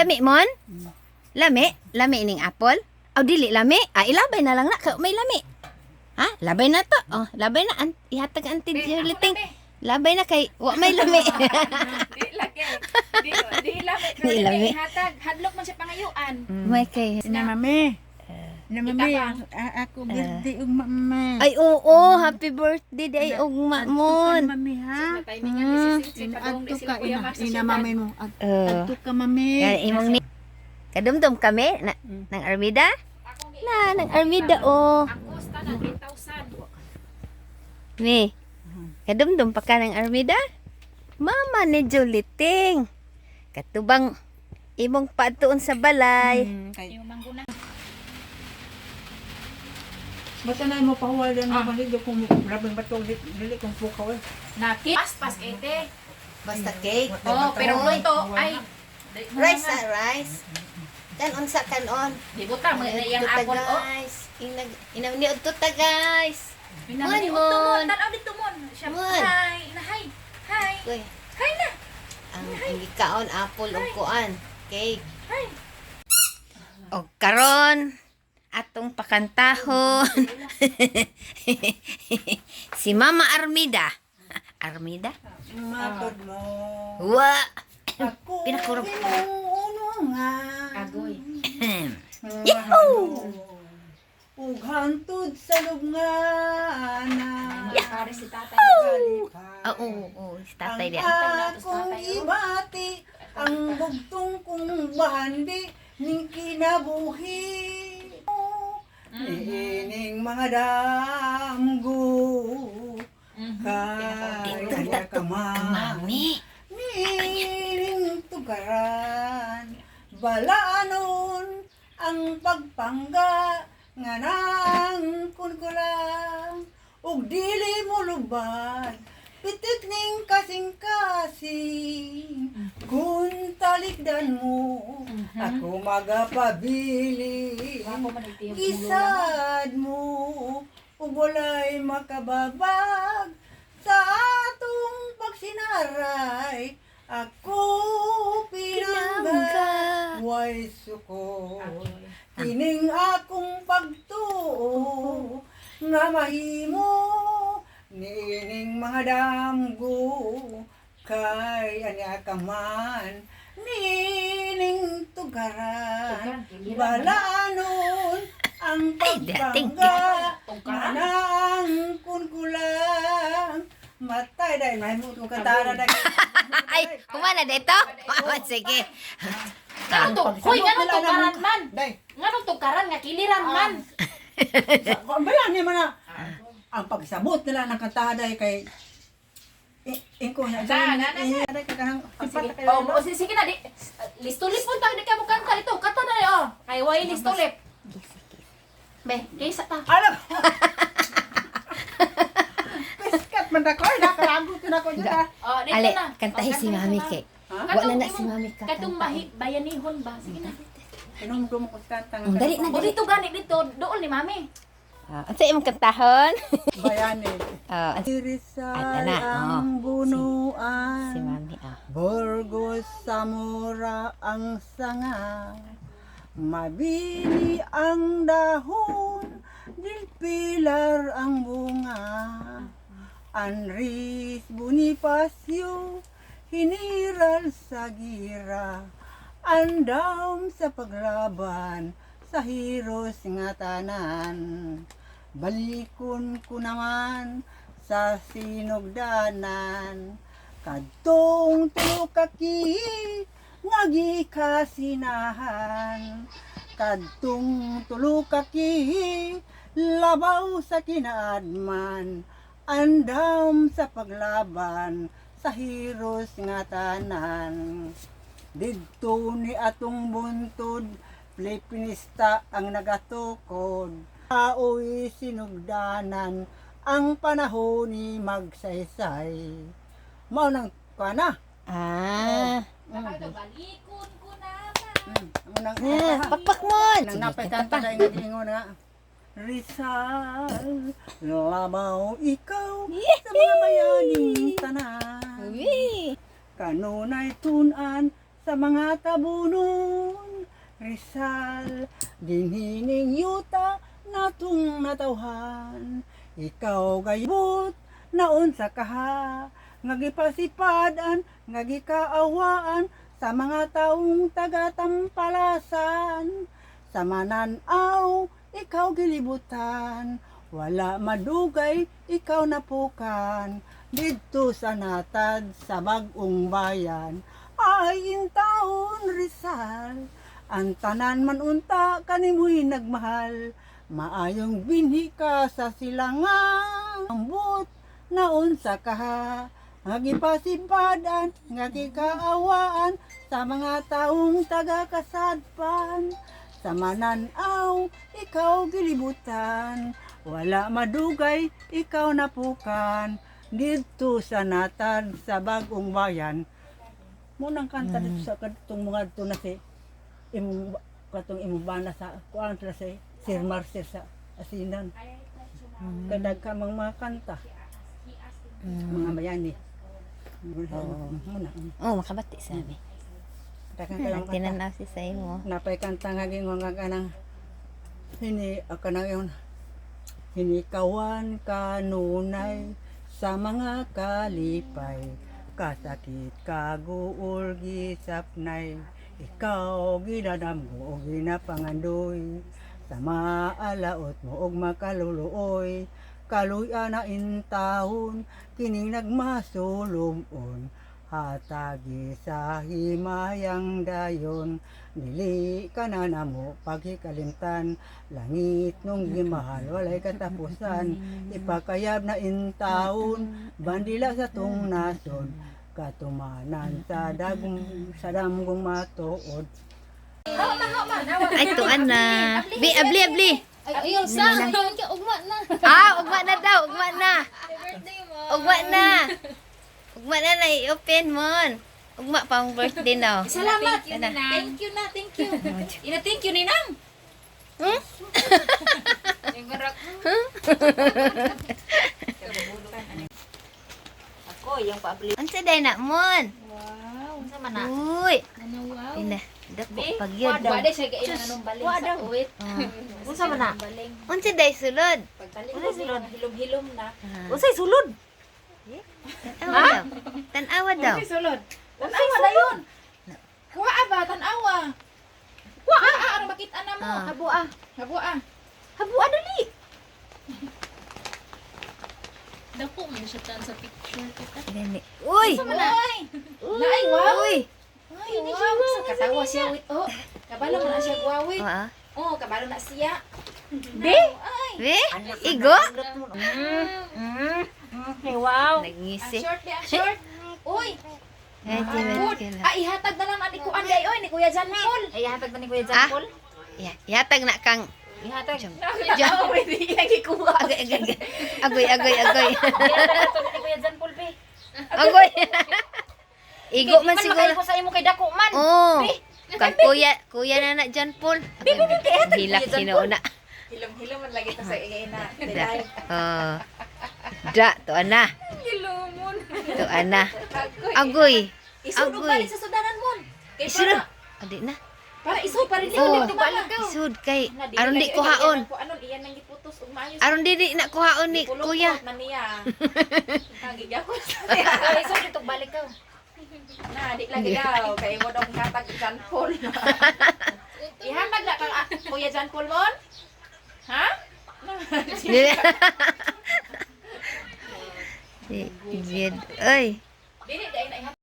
Lami mon? Lami? Lami ning apple? Aw dili lami. Ilabay na lang na kay may lami. Ha? Labay na to. Oh, labay na ihatag Auntie Juliting. Labay na kay wa may lami. Di laki. Di lami. Di lami. Hatag, hadlok man siya pangayuan. May kay. Na mami. Na mami, Ita ako birthday ug mami. Ay oo, happy birthday day ugma mon. Mami ha. Timingan ni Sising padong di Adto sila ka Kuya Max sa ina syudad. mami mo. Adto ka mami. Yan imong ni. Kadumdum kami nang Armida. Akong Nang Armida oh. Ako sta na 10,000. Ni. Kadumdum pa ka ng Armida? Mama ni Juliting. Katubang imong patuon sa balay. Yung mangguna. Basta na mo pahuwal din mo palido kung grabing bato dili kung pukaw eh. Naki. Pas ete. Basta cake. Oh, pero luto ay Rice rice. Unsa kanon. Di buta mo na yang apple oh. guys. Inamniod to ta guys. Pinamani Mon, tumon, mon. tanaw dito mon. Siya Mon. hi, na hi. Hi. Uy, Hi na. ang gikaon apple ug kuan. Cake. Hi. O karon atong pakantahon. Si Mama Armida. Armida? Matod mo. Wa. Ako Pinakurog. uno nga. Agoy. Yahoo! Ug hantod sa lubngana. Pare si tatay. Oo, si tatay dia. Akong ibati ang bugtong kong bandi ning kinabuhi. Ining mga damgo kaya kaman. Mami. Nining tugaran balaanon ang pagpangga nga nang kunkulang ug dili mo luban pitik ning kasing-kasing kun talikdan mo ako magapabili Ako man nagtiyog ulo lang. isad mo ug walay makababag sa atong pagsinaray ako pinangga way suko kining akong pagtuo nga mahimo nining mga damgo kay anya ka man nining tugaran balaanon ang pagpangga manang kunkulang matay dahil mahimot kong katara na Ay, kumana dito? Sige. Ganun to. Hoy, ganun to karan man. day Ganun to karan nga kiliran man. ang balang niya man na ang pagsabot nila ng kantaday kay ingko niya day kanang Sige. Oh, sige na di. Listulip mo tag di ka mo kanta dito. Kanta na oh. Kay way listulip. Be, kaysa ta. ano piskat man dakoy nakalagot na ko dito Oh, dito Ale, na. kantahin si Mami kay. Wala na si Mami ka. Katong bayanihon ba? Sige na. inong mo ko kantang Dali na, O dito gani dito, doon ni Mami. Ang sa imong kantahon? bayani Ano Rizal na, ang bunuan si Mami. Burgos Samura ang sanga mabini ang dahon dilpilar ang bunga Anris Bonifacio hiniral sa gira andam sa paglaban sa hiros nga tanan balikon ko naman sa sinugdanan kadtong tulo ka ki nga gikasinahan kadtong tulo ka ki labaw sa kinaadman andam sa paglaban sa hiros nga tanan didto ni atong buntod Pilipinista ang nagatukod aoy sinugdanan ang panahon ni magsaysay mao nang kana Balikon ko naman. Pakpak mo. nang napakanta kay nga dingon nga Rizal labaw ikaw sa mga bayaning tanan kanunay tunan sa mga tabunon. Rizal, dinhining yuta natong natawhan. Ikaw gaybot naon sa kaha, ngagipasipadan, ngagikaawaan sa mga taong taga-tampalasan. Sa mananaw, ikaw gilibutan, wala madugay, ikaw napukan. Didto sa natad sa bagong bayan, ay intaon Rizal. Ang tanan man unta kanimoy nagmahal, maayong binhi ka sa silangan. Ambot naon sa kaha, ngagipasipadan, ngagikaawaan sa mga taong taga-kasadpan. Sa mananaw, ikaw gilibutan, wala madugay, ikaw napukan. Dito sa natad sa bagong bayan, munang kanta dito sa katong mga dito na si katong imubana sa kuan sa si Sir Marcel sa Asinan. Kadag ka mga kanta. Mga bayani. Muna. Oh, makabati sa amin. Takan ka lang kanta. Tinanaw si sa imo. Napay kanta nga mga kanang kanang yun. Hinikawan kanunay sa mga kalipay, kasakit kaguol gisapnay. Ikaw ginadamgo o ginapangandoy, sa maalaot mo og makaluluoy. Kaluya na intahon, kining nagmasulumon, hatagi sa himayang dayon. Dili ka na namo paghikalimtan, langit nung gimahal walay katapusan. Ipakayab na intahon, bandila sa tung nason, katumanan sa damgong matuod. Ay, tuan na. Abli. Ayun sa. Ugma na. Ugma na daw, ugma na. Ugma na. Ugma na na, i-open mo. Ugma pa ang birthday daw. Salamat. Thank you, Ninang. Thank you na, thank you. Ina thank you Ninang. Hmm? Yung garak. Ako yung paabli. Unsa day na mon? Wow. Unsa man na? Uy. Ano wow? Ina, dako Be, pagyod. wala siya gayon anong baling sa uwit. Unsa man na? Baling. Unsa day sulod? Pagbaling ko sulod hilom-hilom na. Unsay sulod? Tanawa daw. Tanawa daw. Sulod. Tanawa na yun. Kuha ba tanawa? Kuha ano makita na mo? Habua. Habua. Habua dali. Dako man siya tan sa picture kita. Gani. Uy. Uy. Nay, wow. Uy. Ay, wow. Sa katawa siya wit. Oh, kabalo mo na siya guwawit. Oo. Oh, kabalo na siya. Be? Ay. Be? Igo? Hey, wow. Nagngisi. Ang short, be, ang short. Uy. Ay, Good. tiwala. Ihatag na lang ani ko anday oy ni Kuya Jan Paul. Ay, ihatag na ni Kuya Jan Paul? Yatag na kang Ihatag. Jan. Jan, pwede lagi kuha. Agoy. Ihatag na ni Kuya Jan Paul, be. Agoy. Igo man Di siguro. man sa imo kay dako man. Oh. Be. Kang kuya na John Paul. Hilak sinuuna. Hilom-hilom man lagi ta sa ina. Da. Oh. Da, to ana. Hilomon. To ana. Agoy. Isud Agoy. pa rin sa sudanan mo. Kay Isud. para Adi na. para isud pa rin Oh. dito balik ka. Isud kay aron di kuhaon. Ano iyan nang giputos ug maayo. Aron di na kuhaon ni kuya. Na niya. Nagigakos. Ay, isud dito balik ka. Na, di lagi daw. Kaya mo daw ihatag Jan Paul. Ihatag na kang Kuya Jan Paul mon? Ha? Jed. Oy. Dili, dahil na ihatag.